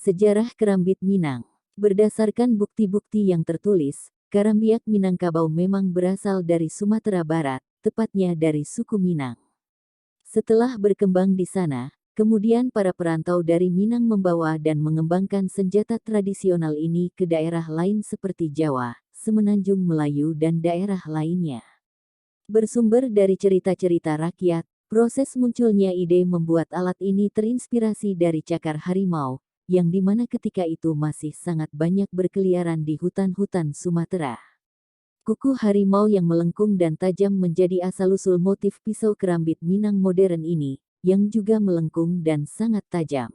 Sejarah Kerambit Minang. Berdasarkan bukti-bukti yang tertulis, Karambiak Minangkabau memang berasal dari Sumatera Barat, tepatnya dari suku Minang. Setelah berkembang di sana, kemudian para perantau dari Minang membawa dan mengembangkan senjata tradisional ini ke daerah lain seperti Jawa, Semenanjung Melayu dan daerah lainnya. Bersumber dari cerita-cerita rakyat, proses munculnya ide membuat alat ini terinspirasi dari cakar harimau, yang dimana ketika itu masih sangat banyak berkeliaran di hutan-hutan Sumatera. Kuku harimau yang melengkung dan tajam menjadi asal-usul motif pisau kerambit Minang modern ini, yang juga melengkung dan sangat tajam.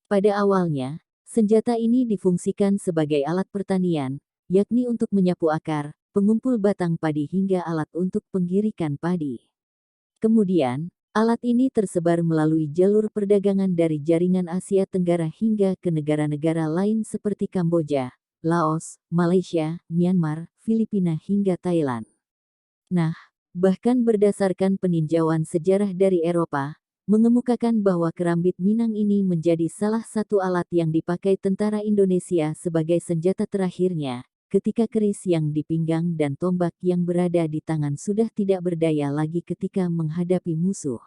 Pada awalnya, senjata ini difungsikan sebagai alat pertanian, yakni untuk menyapu akar, pengumpul batang padi hingga alat untuk penggirikan padi. Kemudian, alat ini tersebar melalui jalur perdagangan dari jaringan Asia Tenggara hingga ke negara-negara lain seperti Kamboja, Laos, Malaysia, Myanmar, Filipina hingga Thailand. Nah, bahkan berdasarkan peninjauan sejarah dari Eropa, mengemukakan bahwa kerambit Minang ini menjadi salah satu alat yang dipakai tentara Indonesia sebagai senjata terakhirnya, ketika keris yang di pinggang dan tombak yang berada di tangan sudah tidak berdaya lagi ketika menghadapi musuh.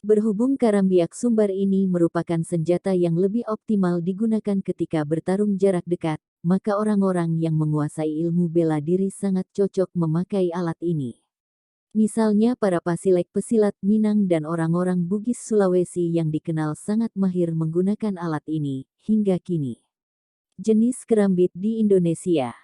Berhubung karambiak sumbar ini merupakan senjata yang lebih optimal digunakan ketika bertarung jarak dekat, maka orang-orang yang menguasai ilmu bela diri sangat cocok memakai alat ini. Misalnya para pasilek pesilat Minang dan orang-orang Bugis Sulawesi yang dikenal sangat mahir menggunakan alat ini, hingga kini. Jenis kerambit di Indonesia.